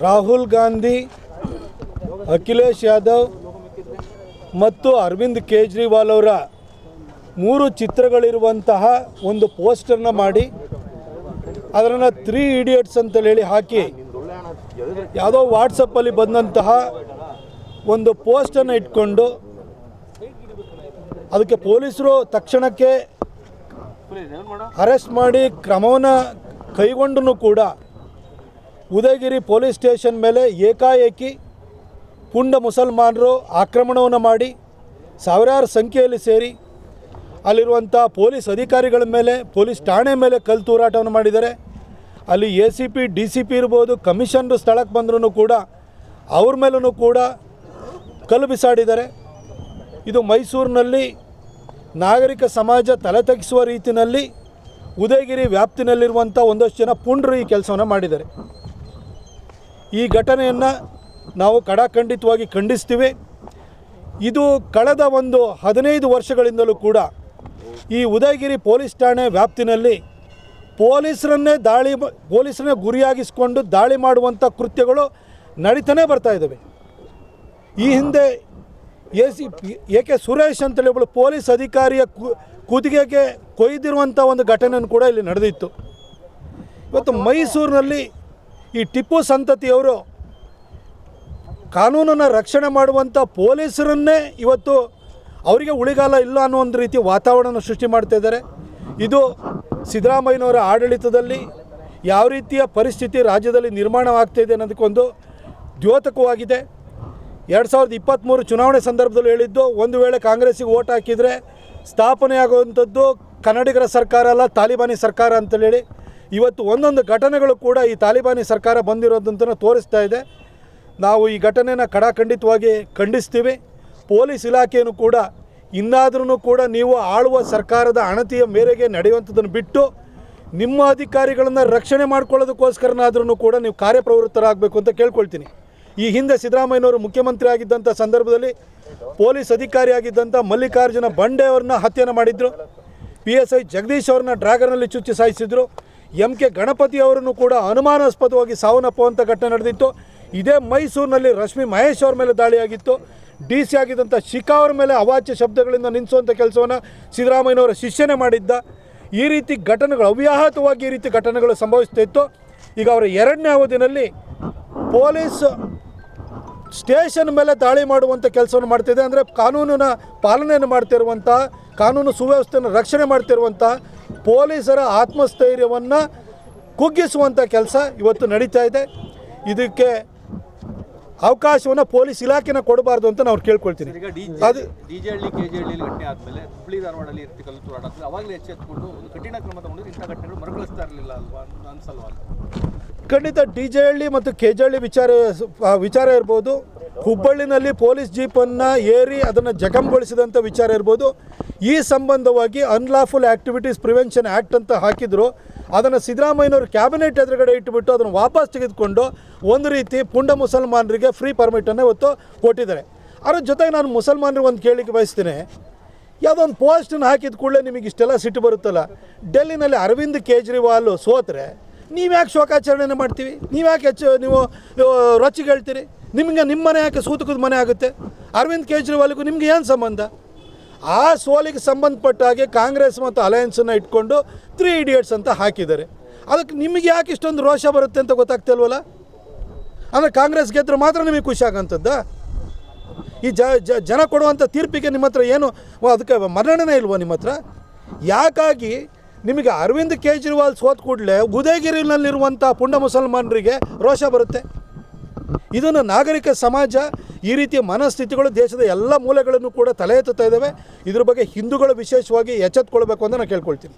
ರಾಹುಲ್ ಗಾಂಧಿ, ಅಖಿಲೇಶ್ ಯಾದವ್ ಮತ್ತು ಅರವಿಂದ್ ಕೇಜ್ರಿವಾಲ್ ಅವರ 3 ಚಿತ್ರಗಳಿರುವಂತಹ ಒಂದು ಪೋಸ್ಟರ್ನ ಮಾಡಿ ಅದನ್ನು 3 ಇಡಿಯಟ್ಸ್ ಅಂತೇಳಿ ಹೇಳಿ ಹಾಕಿ ಯಾವುದೋ ವಾಟ್ಸಪ್ಪಲ್ಲಿ ಬಂದಂತಹ ಒಂದು ಪೋಸ್ಟನ್ನು ಇಟ್ಕೊಂಡು ಅದಕ್ಕೆ ಪೊಲೀಸರು ತಕ್ಷಣಕ್ಕೆ ಅರೆಸ್ಟ್ ಮಾಡಿ ಕ್ರಮವನ್ನು ಕೈಗೊಂಡೂ ಕೂಡ ಉದಯಗಿರಿ ಪೊಲೀಸ್ ಸ್ಟೇಷನ್ ಮೇಲೆ ಏಕಾಏಕಿ ಪುಂಡ ಮುಸಲ್ಮಾನರು ಆಕ್ರಮಣವನ್ನು ಮಾಡಿ ಸಾವಿರಾರು ಸಂಖ್ಯೆಯಲ್ಲಿ ಸೇರಿ ಅಲ್ಲಿರುವಂಥ ಪೊಲೀಸ್ ಅಧಿಕಾರಿಗಳ ಮೇಲೆ, ಪೊಲೀಸ್ ಠಾಣೆ ಮೇಲೆ ಕಲ್ಲು ತೂರಾಟವನ್ನು ಮಾಡಿದ್ದಾರೆ. ಅಲ್ಲಿ ACP DCP ಇರ್ಬೋದು, ಕಮಿಷನರು ಸ್ಥಳಕ್ಕೆ ಬಂದರೂ ಕೂಡ ಅವ್ರ ಮೇಲೂ ಕೂಡ ಕಲ್ಲು ಬಿಸಾಡಿದ್ದಾರೆ. ಇದು ಮೈಸೂರಿನಲ್ಲಿ ನಾಗರಿಕ ಸಮಾಜ ತಲೆ ತಗ್ಗಿಸುವ ರೀತಿಯಲ್ಲಿ ಉದಯಗಿರಿ ವ್ಯಾಪ್ತಿನಲ್ಲಿರುವಂಥ ಒಂದಷ್ಟು ಜನ ಪುಂಡರು ಈ ಕೆಲಸವನ್ನು ಮಾಡಿದ್ದಾರೆ. ಈ ಘಟನೆಯನ್ನು ನಾವು ಖಡಾಖಂಡಿತವಾಗಿ ಖಂಡಿಸ್ತೀವಿ. ಇದು ಕಳೆದ ಒಂದು 15 ವರ್ಷಗಳಿಂದಲೂ ಕೂಡ ಈ ಉದಯಗಿರಿ ಪೊಲೀಸ್ ಠಾಣೆ ವ್ಯಾಪ್ತಿನಲ್ಲಿ ಪೊಲೀಸರನ್ನೇ ಗುರಿಯಾಗಿಸಿಕೊಂಡು ದಾಳಿ ಮಾಡುವಂಥ ಕೃತ್ಯಗಳು ನಡೀತಾನೆ ಬರ್ತಾ ಇದ್ದಾವೆ. ಈ ಹಿಂದೆ AK ಸುರೇಶ್ ಅಂತೇಳಿ ಒಬ್ಬಳು ಪೊಲೀಸ್ ಅಧಿಕಾರಿಯ ಕುತ್ತಿಗೆಗೆ ಕೊಯ್ದಿರುವಂಥ ಒಂದು ಘಟನೆಯನ್ನು ಕೂಡ ಇಲ್ಲಿ ನಡೆದಿತ್ತು. ಇವತ್ತು ಮೈಸೂರಿನಲ್ಲಿ ಈ ಟಿಪ್ಪು ಸಂತತಿಯವರು ಕಾನೂನನ್ನು ರಕ್ಷಣೆ ಮಾಡುವಂಥ ಪೊಲೀಸರನ್ನೇ ಇವತ್ತು ಅವರಿಗೆ ಉಳಿಗಾಲ ಇಲ್ಲ ಅನ್ನೋ ಒಂದು ರೀತಿ ವಾತಾವರಣ ಸೃಷ್ಟಿ ಮಾಡ್ತಾ ಇದ್ದಾರೆ. ಇದು ಸಿದ್ದರಾಮಯ್ಯನವರ ಆಡಳಿತದಲ್ಲಿ ಯಾವ ರೀತಿಯ ಪರಿಸ್ಥಿತಿ ರಾಜ್ಯದಲ್ಲಿ ನಿರ್ಮಾಣವಾಗ್ತಾಯಿದೆ ಅನ್ನೋದಕ್ಕೊಂದು ದ್ಯೋತಕವಾಗಿದೆ. 2023 ಚುನಾವಣೆ ಸಂದರ್ಭದಲ್ಲಿ ಹೇಳಿದ್ದು, ಒಂದು ವೇಳೆ ಕಾಂಗ್ರೆಸ್ಸಿಗೆ ಓಟ್ ಹಾಕಿದರೆ ಸ್ಥಾಪನೆ ಆಗುವಂಥದ್ದು ಕನ್ನಡಿಗರ ಸರ್ಕಾರ ಅಲ್ಲ, ತಾಲಿಬಾನಿ ಸರ್ಕಾರ ಅಂತೇಳಿ ಇವತ್ತು ಒಂದೊಂದು ಘಟನೆಗಳು ಕೂಡ ಈ ತಾಲಿಬಾನಿ ಸರ್ಕಾರ ಬಂದಿರೋದಂತ ತೋರಿಸ್ತಾ ಇದೆ. ನಾವು ಈ ಘಟನೆಯನ್ನು ಖಡಾಖಂಡಿತವಾಗಿ ಖಂಡಿಸ್ತೀವಿ. ಪೊಲೀಸ್ ಇಲಾಖೆಯನ್ನು ಕೂಡ ಇನ್ನಾದ್ರೂ ಕೂಡ ನೀವು ಆಳುವ ಸರ್ಕಾರದ ಅಣತಿಯ ಮೇರೆಗೆ ನಡೆಯುವಂಥದ್ದನ್ನು ಬಿಟ್ಟು ನಿಮ್ಮ ಅಧಿಕಾರಿಗಳನ್ನು ರಕ್ಷಣೆ ಮಾಡ್ಕೊಳ್ಳೋದಕ್ಕೋಸ್ಕರನಾದ್ರೂ ಕೂಡ ನೀವು ಕಾರ್ಯಪ್ರವೃತ್ತರಾಗಬೇಕು ಅಂತ ಕೇಳ್ಕೊಳ್ತೀನಿ. ಈ ಹಿಂದೆ ಸಿದ್ದರಾಮಯ್ಯನವರು ಮುಖ್ಯಮಂತ್ರಿ ಆಗಿದ್ದಂಥ ಸಂದರ್ಭದಲ್ಲಿ ಪೊಲೀಸ್ ಅಧಿಕಾರಿಯಾಗಿದ್ದಂಥ ಮಲ್ಲಿಕಾರ್ಜುನ ಬಂಡೆ ಅವ್ರನ್ನ ಹತ್ಯೆಯನ್ನು ಮಾಡಿದ್ರು. PSI ಜಗದೀಶ್ ಅವ್ರನ್ನ ಡ್ರ್ಯಾಗನಲ್ಲಿ ಚುಚ್ಚಿ ಸಾಯಿಸಿದ್ರು. MK ಗಣಪತಿ ಅವರನ್ನು ಕೂಡ ಅನುಮಾನಾಸ್ಪದವಾಗಿ ಸಾವನ್ನಪ್ಪುವಂಥ ಘಟನೆ ನಡೆದಿತ್ತು. ಇದೇ ಮೈಸೂರಿನಲ್ಲಿ ರಶ್ಮಿ ಮಹೇಶ್ ಅವ್ರ ಮೇಲೆ ದಾಳಿಯಾಗಿತ್ತು. DC ಆಗಿದ್ದಂಥ ಶಿಖಾ ಅವ್ರ ಮೇಲೆ ಅವಾಚ್ಯ ಶಬ್ದಗಳಿಂದ ನಿಲ್ಲಿಸುವಂಥ ಕೆಲಸವನ್ನು ಸಿದ್ದರಾಮಯ್ಯನವರ ಶಿಷ್ಯನೇ ಮಾಡಿದ್ದ. ಈ ರೀತಿ ಘಟನೆಗಳು ಅವ್ಯಾಹತವಾಗಿ ಈ ರೀತಿ ಘಟನೆಗಳು ಸಂಭವಿಸ್ತಾ ಇತ್ತು. ಈಗ ಅವರ 2ನೇ ಅವಧಿಯಲ್ಲಿ ಪೊಲೀಸ್ ಸ್ಟೇಷನ್ ಮೇಲೆ ದಾಳಿ ಮಾಡುವಂಥ ಕೆಲಸವನ್ನು ಮಾಡ್ತಿದೆ. ಅಂದರೆ ಕಾನೂನಿನ ಪಾಲನೆಯನ್ನು ಮಾಡ್ತಿರುವಂಥ, ಕಾನೂನು ಸುವ್ಯವಸ್ಥೆಯನ್ನು ರಕ್ಷಣೆ ಮಾಡ್ತಿರುವಂಥ ಪೊಲೀಸರ ಆತ್ಮಸ್ಥೈರ್ಯವನ್ನು ಕುಗ್ಗಿಸುವಂಥ ಕೆಲಸ ಇವತ್ತು ನಡೀತಾ ಇದೆ. ಇದಕ್ಕೆ ಅವಕಾಶವನ್ನು ಪೊಲೀಸ್ ಇಲಾಖೆನ ಕೊಡಬಾರ್ದು ಅಂತ ನಾವು ಕೇಳ್ಕೊಳ್ತೀನಿ. ಅದು DJ ಹಳ್ಳಿ KJ ಹಳ್ಳಿಯಲ್ಲಿ ಘಟನೆ ಆದಮೇಲೆ ಹುಬ್ಬಳ್ಳಿ ಧಾರವಾಡಲ್ಲಿ ಇರ್ತಿ ಕಲ್ಲು ತೂರಾಟ ಆದಮೇಲೆ ಅವಾಗಲೇ ಎಚ್ಚೆತ್ತುಕೊಂಡು ಒಂದು ಕಠಿಣ ಕ್ರಮ ತಗೊಂಡು ಇಂಥ ಘಟನೆಗಳು ಮರುಕಳಿಸ್ತಾ ಇರಲಿಲ್ಲ ಅಲ್ವಾ ಅನ್ಸಲ್ವಾ? ಖಂಡಿತ DJ ಹಳ್ಳಿ ಮತ್ತು KJ ಹಳ್ಳಿ ವಿಚಾರ ಇರ್ಬೋದು, ಹುಬ್ಬಳ್ಳಿನಲ್ಲಿ ಪೊಲೀಸ್ ಜೀಪನ್ನು ಏರಿ ಅದನ್ನು ಜಖಂಗೊಳಿಸಿದಂಥ ವಿಚಾರ ಇರ್ಬೋದು. ಈ ಸಂಬಂಧವಾಗಿ ಅನ್ಲಾಫುಲ್ ಆ್ಯಕ್ಟಿವಿಟೀಸ್ ಪ್ರಿವೆನ್ಷನ್ ಆ್ಯಕ್ಟ್ ಅಂತ ಹಾಕಿದ್ರು. ಅದನ್ನು ಸಿದ್ದರಾಮಯ್ಯನವರು ಕ್ಯಾಬಿನೆಟ್ ಎದುರುಗಡೆ ಇಟ್ಟುಬಿಟ್ಟು ಅದನ್ನು ವಾಪಸ್ ತೆಗೆದುಕೊಂಡು ಒಂದು ರೀತಿ ಪುಂಡ ಮುಸಲ್ಮಾನರಿಗೆ ಫ್ರೀ ಪರ್ಮಿಟನ್ನು ಇವತ್ತು ಕೊಟ್ಟಿದ್ದಾರೆ. ಅದ್ರ ಜೊತೆಗೆ ನಾನು ಮುಸಲ್ಮಾನರಿಗೆ ಒಂದು ಕೇಳಲಿಕ್ಕೆ ಬಯಸ್ತೀನಿ. ಯಾವುದೋ ಒಂದು ಪೋಸ್ಟನ್ನು ಹಾಕಿದ ಕೂಡಲೇ ನಿಮಗೆ ಇಷ್ಟೆಲ್ಲ ಸಿಟ್ಟು ಬರುತ್ತಲ್ಲ. ಡೆಲ್ಲಿನಲ್ಲಿ ಅರವಿಂದ್ ಕೇಜ್ರಿವಾಲ್ ಸೋತ್ರೆ ನೀವು ಯಾಕೆ ಶೋಕಾಚರಣೆಯನ್ನು ಮಾಡ್ತೀವಿ? ನೀವು ಯಾಕೆ ನೀವು ರೊಚ್ಚಿಗೆ ಹೇಳ್ತೀರಿ? ನಿಮಗೆ ನಿಮ್ಮ ಮನೆ ಯಾಕೆ ಸೂತಕದ ಮನೆ ಆಗುತ್ತೆ? ಅರವಿಂದ್ ಕೇಜ್ರಿವಾಲ್ಗೂ ನಿಮಗೆ ಏನು ಸಂಬಂಧ? ಆ ಸೋಲಿಗೆ ಸಂಬಂಧಪಟ್ಟ ಹಾಗೆ ಕಾಂಗ್ರೆಸ್ ಮತ್ತು ಅಲಯನ್ಸನ್ನು ಇಟ್ಕೊಂಡು 3 ಇಡಿಯಟ್ಸ್ ಅಂತ ಹಾಕಿದ್ದಾರೆ. ಅದಕ್ಕೆ ನಿಮಗೆ ಯಾಕೆ ಇಷ್ಟೊಂದು ರೋಷ ಬರುತ್ತೆ ಅಂತ ಗೊತ್ತಾಗ್ತಿಲ್ವಲ್ಲ? ಅಂದರೆ ಕಾಂಗ್ರೆಸ್ ಗೆದ್ದರೆ ಮಾತ್ರ ನಿಮಗೆ ಖುಷಿ ಆಗೋಂಥದ್ದಾ? ಈ ಜನ ಕೊಡುವಂಥ ತೀರ್ಪಿಗೆ ನಿಮ್ಮ ಹತ್ರ ಏನು ಅದಕ್ಕೆ ಮನ್ನಣೆ ಇಲ್ವೋ ನಿಮ್ಮ ಹತ್ರ? ಯಾಕಾಗಿ ನಿಮಗೆ ಅರವಿಂದ್ ಕೇಜ್ರಿವಾಲ್ ಸೋತ ಕೂಡಲೇ ಉದಯಗಿರಿನಲ್ಲಿರುವಂಥ ಪುಂಡ ಮುಸಲ್ಮಾನರಿಗೆ ರೋಷ ಬರುತ್ತೆ? ಇದನ್ನು ನಾಗರಿಕ ಸಮಾಜ, ಈ ರೀತಿಯ ಮನಸ್ಥಿತಿಗಳು ದೇಶದ ಎಲ್ಲ ಮೂಲೆಗಳನ್ನು ಕೂಡ ತಲೆ ಎತ್ತುತ್ತಾ ಇದ್ದಾವೆ. ಇದ್ರ ಬಗ್ಗೆ ಹಿಂದೂಗಳು ವಿಶೇಷವಾಗಿ ಎಚ್ಚೆತ್ತುಕೊಳ್ಬೇಕು ಅಂತ ನಾನು ಕೇಳ್ಕೊಳ್ತೀನಿ.